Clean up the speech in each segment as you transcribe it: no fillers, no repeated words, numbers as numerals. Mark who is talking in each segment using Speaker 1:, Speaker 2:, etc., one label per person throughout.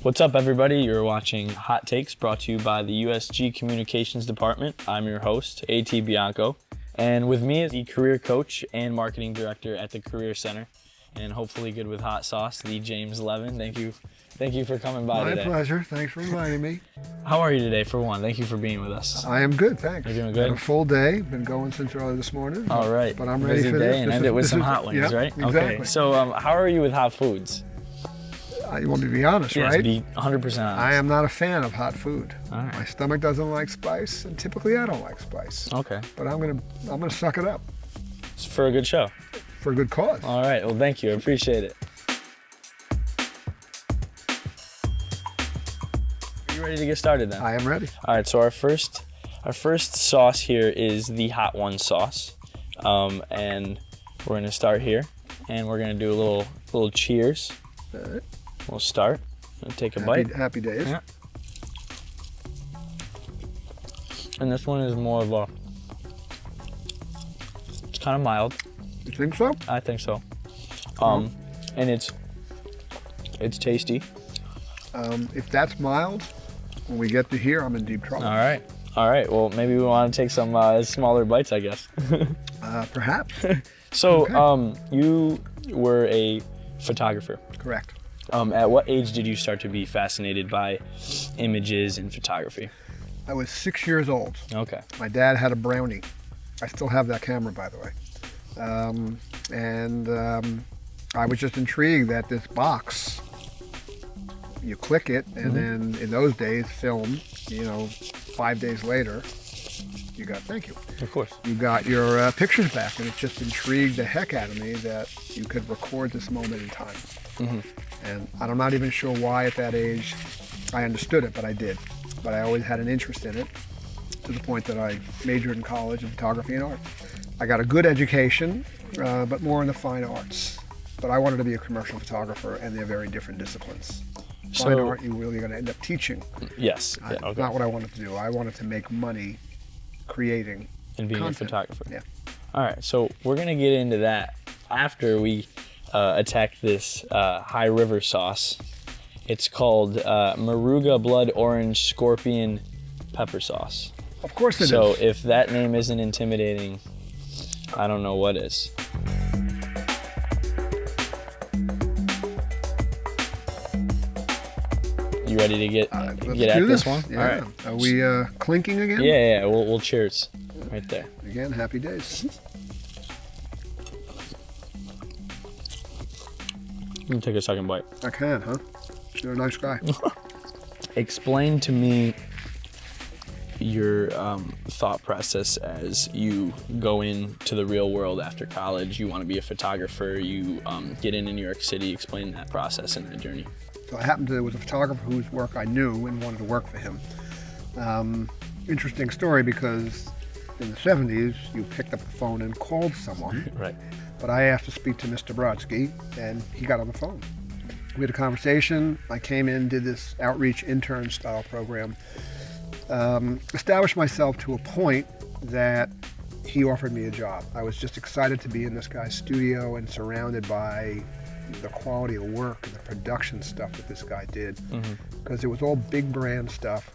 Speaker 1: What's up, everybody? You're watching Hot Takes, brought to you by the USG Communications Department. I'm your host, AT Bianco, and with me is the career coach and marketing director at the Career Center, and hopefully good with hot sauce, the James Levin. Thank you for coming by today.
Speaker 2: My pleasure. Thanks for inviting me.
Speaker 1: How are you today, for one? Thank you for being with us.
Speaker 2: I am good, thanks.
Speaker 1: You're doing good?
Speaker 2: Had a full day. Been going since early this morning.
Speaker 1: All right.
Speaker 2: But I'm ready
Speaker 1: Busy
Speaker 2: for
Speaker 1: day
Speaker 2: this.
Speaker 1: And end it with some hot wings, right?
Speaker 2: Exactly.
Speaker 1: Okay. So how are you with hot foods?
Speaker 2: You want me to be honest,
Speaker 1: Yes,
Speaker 2: right?
Speaker 1: be 100% honest.
Speaker 2: I am not a fan of hot food.
Speaker 1: All right.
Speaker 2: My stomach doesn't like spice, and typically I don't like spice.
Speaker 1: Okay.
Speaker 2: But I'm gonna suck it up
Speaker 1: It's for a good show.
Speaker 2: for a good cause.
Speaker 1: All right. Well, thank you. I appreciate it. Are you ready to get started then?
Speaker 2: I am ready.
Speaker 1: All right, so our first sauce here is the Hot One sauce, and we're gonna start here, and we're gonna do a little cheers.
Speaker 2: All right.
Speaker 1: We'll start and take a bite.
Speaker 2: Happy days.
Speaker 1: Yeah. And this one is more of it's kind of mild.
Speaker 2: You think so?
Speaker 1: I think so. And it's tasty.
Speaker 2: If that's mild, when we get to here, I'm in deep trouble.
Speaker 1: All right. Well, maybe we want to take some smaller bites, I guess.
Speaker 2: Perhaps.
Speaker 1: So,
Speaker 2: Okay.
Speaker 1: You were a photographer.
Speaker 2: Correct.
Speaker 1: At what age did you start to be fascinated by images and photography?
Speaker 2: I was 6 years old.
Speaker 1: Okay.
Speaker 2: My dad had a Brownie. I still have that camera, by the way. I was just intrigued that this box, you click it, and then in those days, film, 5 days later, thank you.
Speaker 1: Of course.
Speaker 2: You got your pictures back, and it just intrigued the heck out of me that you could record this moment in time. And I'm not even sure why at that age I understood it, but I did. But I always had an interest in it, to the point that I majored in college in photography and art. I got a good education, but more in the fine arts. But I wanted to be a commercial photographer, and they're very different disciplines. Fine art, you're really going to end up teaching.
Speaker 1: Yes. Yeah, okay.
Speaker 2: Not what I wanted to do. I wanted to make money creating
Speaker 1: And being
Speaker 2: content.
Speaker 1: a photographer.
Speaker 2: Yeah.
Speaker 1: All right. So we're gonna get into that after we attack this High River sauce. It's called Moruga Blood Orange Scorpion Pepper Sauce.
Speaker 2: Of course it is.
Speaker 1: So if that name isn't intimidating, I don't know what is. You ready to get
Speaker 2: Let's
Speaker 1: at
Speaker 2: do
Speaker 1: this one?
Speaker 2: Yeah.
Speaker 1: All right.
Speaker 2: Are we clinking again?
Speaker 1: Yeah. We'll cheers right there.
Speaker 2: Again, happy days.
Speaker 1: Let me take a second bite.
Speaker 2: I can, huh? You're a nice guy.
Speaker 1: Explain to me your thought process as you go into the real world after college. You want to be a photographer. You get into New York City. Explain that process and that journey.
Speaker 2: So I happened to, there was a photographer whose work I knew and wanted to work for him. Interesting story, because in the 70s, you picked up the phone and called someone.
Speaker 1: Right.
Speaker 2: But I asked to speak to Mr. Brodsky, and he got on the phone. We had a conversation. I came in, did this outreach intern style program, established myself to a point that he offered me a job. I was just excited to be in this guy's studio and surrounded by the quality of work and the production stuff that this guy did, because it was all big brand stuff,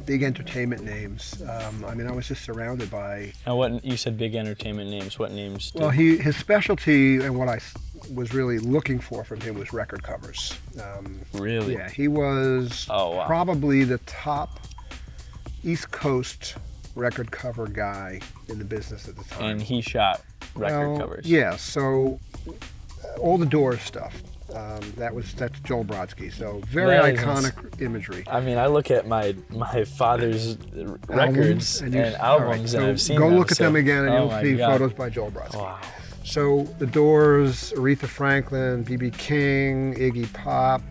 Speaker 2: big entertainment names. I was just surrounded by.
Speaker 1: Now, what you said, big entertainment names. What names?
Speaker 2: Well, his specialty and what I was really looking for from him was record covers.
Speaker 1: Really?
Speaker 2: Yeah, he was probably the top East Coast record cover guy in the business at the time.
Speaker 1: And he shot record covers.
Speaker 2: Yeah, so all the Doors stuff. That's Joel Brodsky. So very iconic imagery.
Speaker 1: I mean, I look at my father's records and albums, and I've seen
Speaker 2: them.
Speaker 1: Go
Speaker 2: look at them again, and you'll see photos by Joel Brodsky.
Speaker 1: Wow.
Speaker 2: So the Doors, Aretha Franklin, B.B. King, Iggy Pop,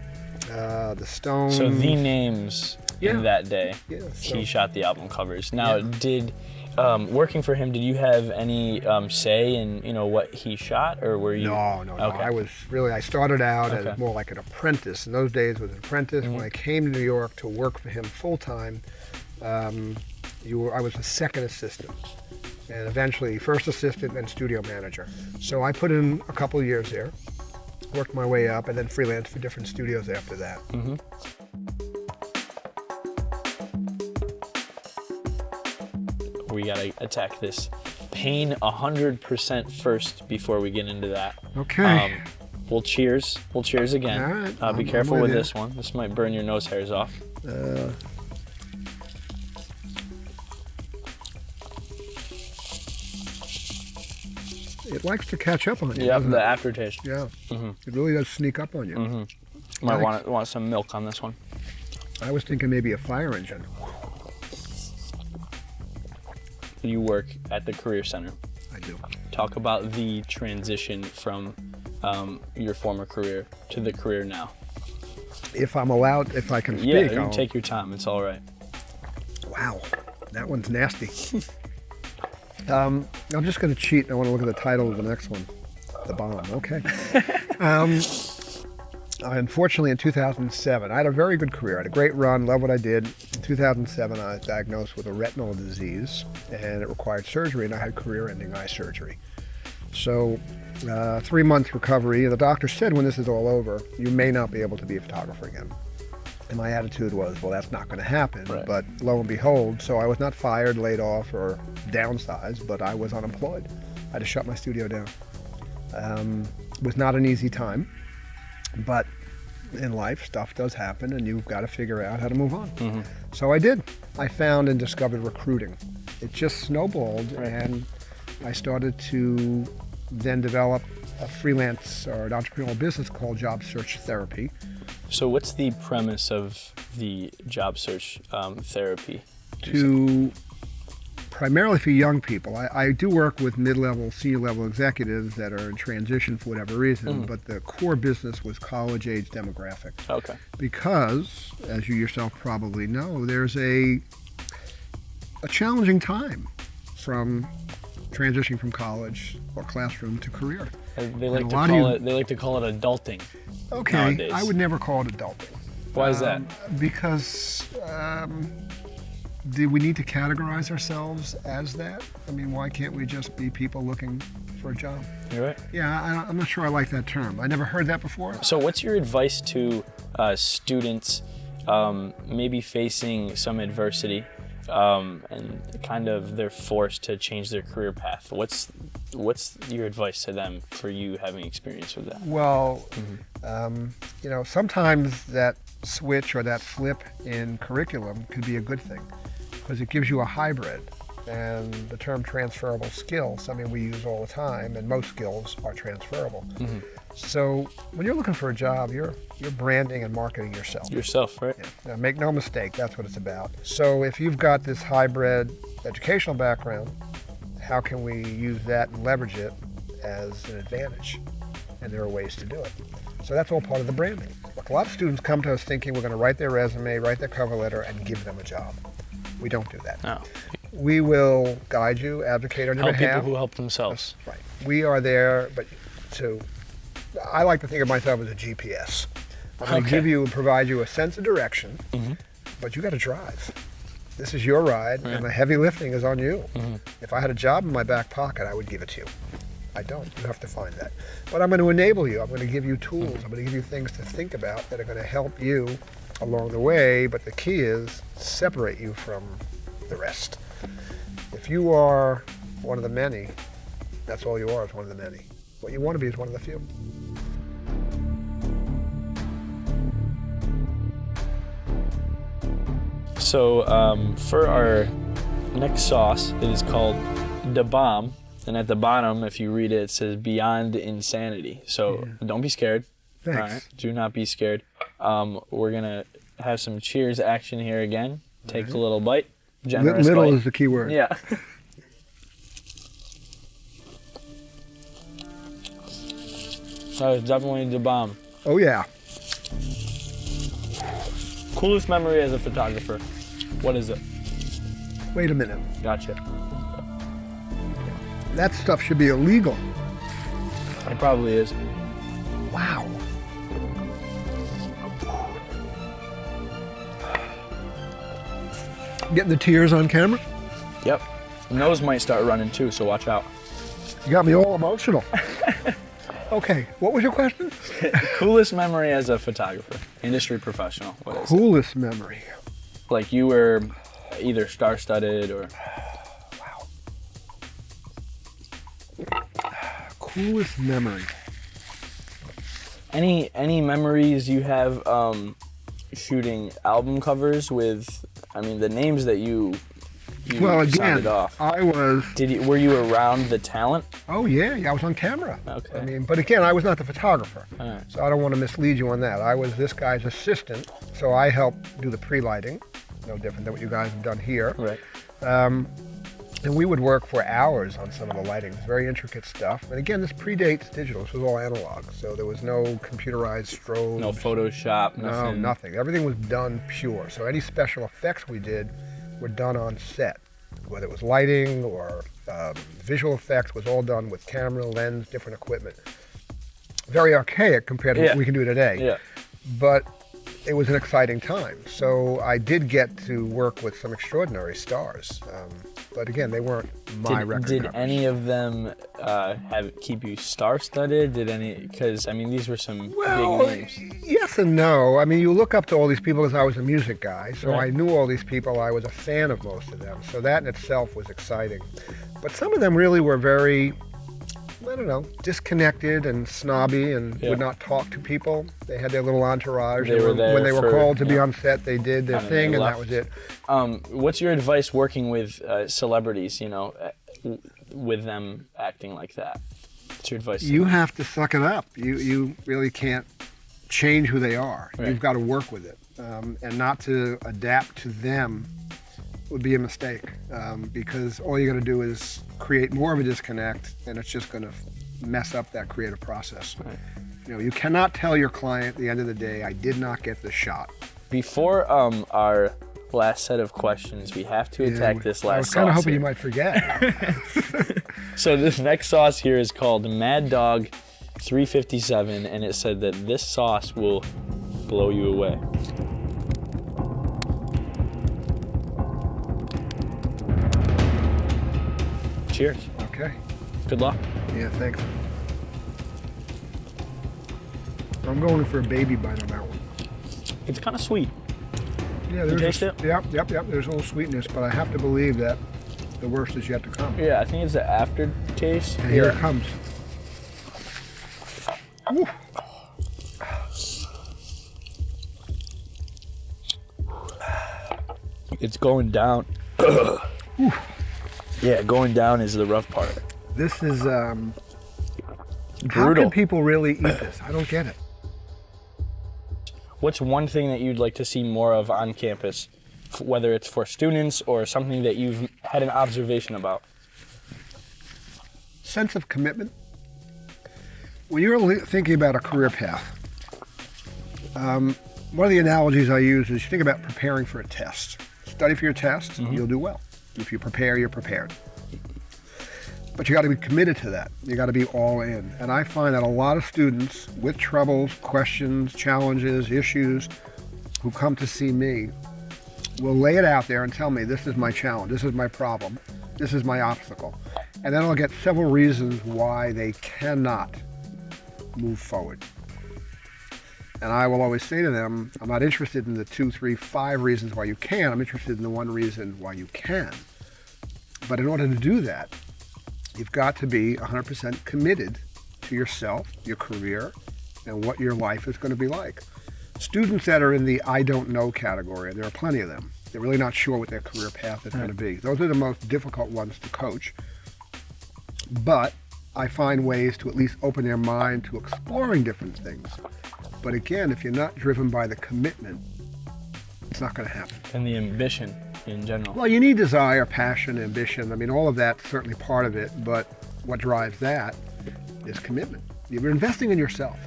Speaker 2: the Stones.
Speaker 1: So the names in that day, he
Speaker 2: so
Speaker 1: shot the album covers. Now, did working for him, did you have any say in what he shot, or were you?
Speaker 2: No.
Speaker 1: Okay.
Speaker 2: I started out as more like an apprentice. In those days, was an apprentice. When I came to New York to work for him full time, I was a second assistant, and eventually first assistant and studio manager. So I put in a couple of years there, worked my way up, and then freelanced for different studios after that.
Speaker 1: We gotta attack this pain 100% first before we get into that.
Speaker 2: Okay.
Speaker 1: We'll cheers. We'll cheers again.
Speaker 2: All right.
Speaker 1: Be careful with this one. This might burn your nose hairs off.
Speaker 2: It likes to catch up on you.
Speaker 1: Yep, the aftertaste.
Speaker 2: Yeah. It really does sneak up on you.
Speaker 1: Might
Speaker 2: Nice.
Speaker 1: want some milk on this one.
Speaker 2: I was thinking maybe a fire engine.
Speaker 1: You work at the Career Center.
Speaker 2: I do.
Speaker 1: Talk about the transition from your former career to the career now.
Speaker 2: If I'm allowed, if I can speak.
Speaker 1: Yeah, you
Speaker 2: I'll-
Speaker 1: take your time. It's all right.
Speaker 2: Wow, that one's nasty. I'm just going to cheat. I want to look at the title of the next one. The Bomb. Okay. Unfortunately, in 2007, I had a very good career. I had a great run, love what I did. In 2007, I was diagnosed with a retinal disease, and it required surgery, and I had career-ending eye surgery. So, 3-month recovery. The doctor said when this is all over, you may not be able to be a photographer again. And my attitude was, well, that's not going to happen.
Speaker 1: Right.
Speaker 2: But lo and behold, so I was not fired, laid off, or downsized, but I was unemployed. I had to shut my studio down. It was not an easy time, but in life, stuff does happen, and you've got to figure out how to move on. So I did. I found and discovered recruiting. It just snowballed, and I started to then develop a freelance or an entrepreneurial business called Job Search Therapy.
Speaker 1: So what's the premise of the job search therapy?
Speaker 2: Primarily for young people. I do work with mid-level, senior-level executives that are in transition for whatever reason, but the core business was college-age demographic.
Speaker 1: Okay.
Speaker 2: Because, as you yourself probably know, there's a challenging time from transitioning from college or classroom to career.
Speaker 1: They like to call it adulting.
Speaker 2: Okay,
Speaker 1: nowadays.
Speaker 2: I would never call it adulting.
Speaker 1: Why is that?
Speaker 2: Because do we need to categorize ourselves as that? I mean, why can't we just be people looking for a job?
Speaker 1: You're right.
Speaker 2: Yeah, I'm not sure I like that term. I never heard that before.
Speaker 1: So what's your advice to students maybe facing some adversity and kind of they're forced to change their career path? What's your advice to them for you having experience with that?
Speaker 2: Well, sometimes that switch or that flip in curriculum could be a good thing because it gives you a hybrid. And the term transferable skill, something we use all the time, and most skills are transferable. So when you're looking for a job, you're branding and marketing yourself.
Speaker 1: Yourself, right?
Speaker 2: Yeah. Now, make no mistake, that's what it's about. So if you've got this hybrid educational background, how can we use that and leverage it as an advantage? And there are ways to do it. So that's all part of the branding. Look, a lot of students come to us thinking we're going to write their resume, write their cover letter, and give them a job. We don't do that.
Speaker 1: No.
Speaker 2: We will guide you, advocate on your
Speaker 1: Help
Speaker 2: behalf.
Speaker 1: people who help themselves.
Speaker 2: Right. We are there, but I like to think of myself as a GPS. I'm going to give you and provide you a sense of direction, but you got to drive. This is your ride, and the heavy lifting is on you. If I had a job in my back pocket, I would give it to you. I don't. You have to find that. But I'm going to enable you. I'm going to give you tools. I'm going to give you things to think about that are going to help you along the way. But the key is separate you from the rest. If you are one of the many, that's all you are, is one of the many. What you want to be is one of the few.
Speaker 1: So for our next sauce, it is called Da Bomb. And at the bottom, if you read it, it says Beyond Insanity. So don't be scared.
Speaker 2: Thanks.
Speaker 1: All right? Do not be scared. We're going to have some cheers action here again. Take a little bite. Generous
Speaker 2: Little
Speaker 1: bite.
Speaker 2: is the key word.
Speaker 1: Yeah. That was definitely Da Bomb.
Speaker 2: Oh, yeah.
Speaker 1: Coolest memory as a photographer. What is it?
Speaker 2: Wait a minute.
Speaker 1: Gotcha.
Speaker 2: That stuff should be illegal.
Speaker 1: It probably is.
Speaker 2: Wow. Getting the tears on camera?
Speaker 1: Yep. Nose might start running too, so watch out.
Speaker 2: You got me all emotional. Okay, what was your question?
Speaker 1: Coolest memory as a photographer, industry professional. What is it?
Speaker 2: Coolest memory.
Speaker 1: Like you were either star-studded or...
Speaker 2: Wow. Coolest memory.
Speaker 1: Any memories you have shooting album covers with, I mean, the names that you
Speaker 2: Well, again,
Speaker 1: sounded off? Were you around the talent?
Speaker 2: Oh yeah, I was on camera.
Speaker 1: Okay.
Speaker 2: I mean, but again, I was not the photographer.
Speaker 1: All right.
Speaker 2: So I don't want to mislead you on that. I was this guy's assistant, so I helped do the pre-lighting, no different than what you guys have done here.
Speaker 1: Right.
Speaker 2: And we would work for hours on some of the lighting. It's very intricate stuff. And again, this predates digital. This was all analog, so there was no computerized strobe.
Speaker 1: No Photoshop, nothing.
Speaker 2: No, nothing. Everything was done pure. So any special effects we did were done on set. Whether it was lighting or visual effects was all done with camera, lens, different equipment. Very archaic compared to what we can do today.
Speaker 1: Yeah.
Speaker 2: But it was an exciting time. So I did get to work with some extraordinary stars. But again, they weren't my record
Speaker 1: Did
Speaker 2: covers.
Speaker 1: any of them keep you star-studded? Because I mean, these were some big names.
Speaker 2: Yes and no. I mean, you look up to all these people because I was a music guy, so
Speaker 1: Right.
Speaker 2: I knew all these people. I was a fan of most of them, so that in itself was exciting. But some of them really were very, I don't know, disconnected and snobby and would not talk to people. They had their little entourage.
Speaker 1: They were there
Speaker 2: when they were
Speaker 1: for-
Speaker 2: called to be on set, they did their
Speaker 1: And
Speaker 2: thing,
Speaker 1: they
Speaker 2: and
Speaker 1: left.
Speaker 2: that was it.
Speaker 1: What's your advice working with celebrities, with them acting like that? What's your advice?
Speaker 2: You have to suck it up. You really can't change who they are.
Speaker 1: Right.
Speaker 2: You've got to work with it. And not to adapt to them would be a mistake, because all you're going to do is create more of a disconnect, and it's just going to mess up that creative process.
Speaker 1: Right.
Speaker 2: You cannot tell your client at the end of the day, I did not get the shot.
Speaker 1: Before our last set of questions, we have to attack this last
Speaker 2: I was kind of
Speaker 1: sauce
Speaker 2: hoping
Speaker 1: here.
Speaker 2: you might forget.
Speaker 1: So this next sauce here is called Mad Dog 357, and it said that this sauce will blow you away. Cheers.
Speaker 2: Okay.
Speaker 1: Good luck.
Speaker 2: Yeah, thanks. I'm going for a baby bite on that one.
Speaker 1: It's kind of sweet.
Speaker 2: Yeah,
Speaker 1: You
Speaker 2: there's
Speaker 1: taste it?
Speaker 2: Yep. There's a little sweetness, but I have to believe that the worst is yet to come.
Speaker 1: Yeah, I think it's the aftertaste.
Speaker 2: And here it comes. Woo.
Speaker 1: It's going down. Yeah, going down is the rough part.
Speaker 2: This is how
Speaker 1: Brutal.
Speaker 2: can people really eat this? I don't get it.
Speaker 1: What's one thing that you'd like to see more of on campus, whether it's for students or something that you've had an observation about?
Speaker 2: Sense of commitment. When you're thinking about a career path, one of the analogies I use is you think about preparing for a test. Study for your test, you'll do well. If you prepare, you're prepared. But you got to be committed to that. You got to be all in. And I find that a lot of students with troubles, questions, challenges, issues, who come to see me will lay it out there and tell me, this is my challenge, this is my problem, this is my obstacle. And then I'll get several reasons why they cannot move forward. And I will always say to them, I'm not interested in the 2, 3, 5 reasons why you can. I'm interested in the one reason why you can. But in order to do that, you've got to be 100% committed to yourself, your career, and what your life is going to be like. Students that are in the I don't know category, and there are plenty of them, they're really not sure what their career path is going to be. Those are the most difficult ones to coach. But I find ways to at least open their mind to exploring different things. But again, if you're not driven by the commitment, it's not going to happen.
Speaker 1: And the ambition in general.
Speaker 2: Well, you need desire, passion, ambition. I mean, all of that's certainly part of it, but what drives that is commitment. You're investing in yourself.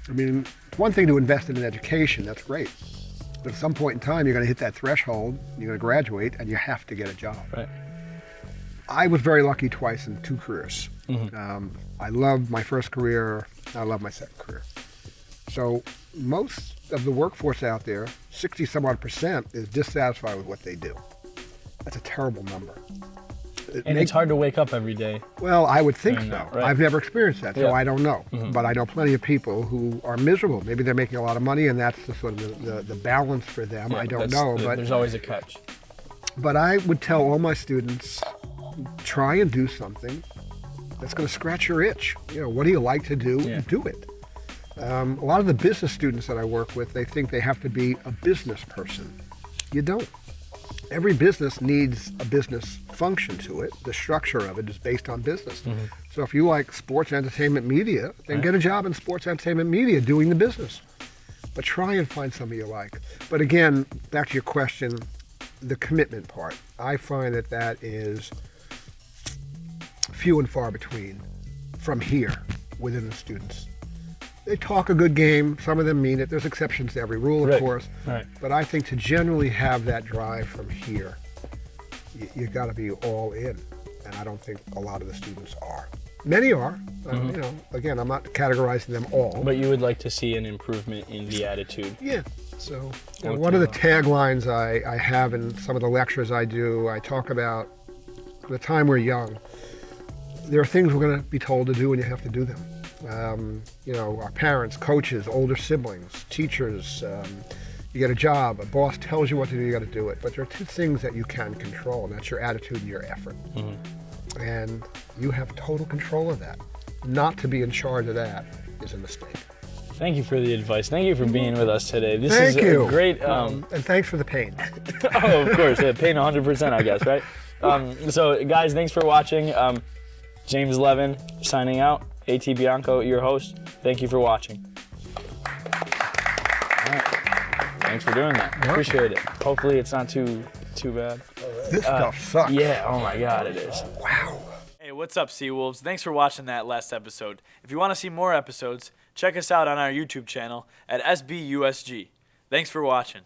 Speaker 2: I mean, it's one thing to invest in an education, that's great. But at some point in time, you're going to hit that threshold, you're going to graduate, and you have to get a job.
Speaker 1: Right.
Speaker 2: I was very lucky twice in 2 careers. I loved my first career, I love my second career. So most of the workforce out there, 60 some odd percent, is dissatisfied with what they do. That's a terrible number.
Speaker 1: It's hard to wake up every day.
Speaker 2: Well, I would think
Speaker 1: Doing
Speaker 2: so.
Speaker 1: that, right.
Speaker 2: I've never experienced that, so
Speaker 1: Yeah.
Speaker 2: I don't know. But I know plenty of people who are miserable. Maybe they're making a lot of money, and that's the sort of the balance for them.
Speaker 1: Yeah,
Speaker 2: I don't know, but
Speaker 1: there's always a catch.
Speaker 2: I would tell all my students, try and do something that's going to scratch your itch. What do you like to do?
Speaker 1: Yeah.
Speaker 2: Do it. A lot of the business students that I work with, they think they have to be a business person. You don't. Every business needs a business function to it. The structure of it is based on business. Mm-hmm. So if you like sports, entertainment, media, then get a job in sports, entertainment, media doing the business. But try and find something you like. But again, back to your question, the commitment part. I find that is few and far between from here within the students. They talk a good game. Some of them mean it. There's exceptions to every rule, of course.
Speaker 1: Right.
Speaker 2: But I think to generally have that drive from here, you got to be all in. And I don't think a lot of the students are. Many are. Again, I'm not categorizing them all.
Speaker 1: But you would like to see an improvement in the attitude.
Speaker 2: Yeah. So one of the taglines I have in some of the lectures I do, I talk about the time we're young. There are things we're going to be told to do, and you have to do them. Our parents, coaches, older siblings, teachers, you get a job, a boss tells you what to do, you got to do it. But there are two things that you can control, and that's your attitude and your effort. Mm-hmm. And you have total control of that. Not to be in charge of that is a mistake.
Speaker 1: Thank you for the advice. Thank you for being with us today. This
Speaker 2: Thank
Speaker 1: is
Speaker 2: you.
Speaker 1: A great...
Speaker 2: And thanks for the pain.
Speaker 1: Oh, of course. Pain 100%, I guess, right? So, guys, thanks for watching. James Levin signing out. AT Bianco, your host. Thank you for watching. All right. Thanks for doing that. Appreciate it. Hopefully it's not too bad.
Speaker 2: This stuff sucks.
Speaker 1: Yeah, oh my God, it is.
Speaker 2: Wow.
Speaker 3: Hey, what's up, Seawolves? Thanks for watching that last episode. If you want to see more episodes, check us out on our YouTube channel at SB USG. Thanks for watching.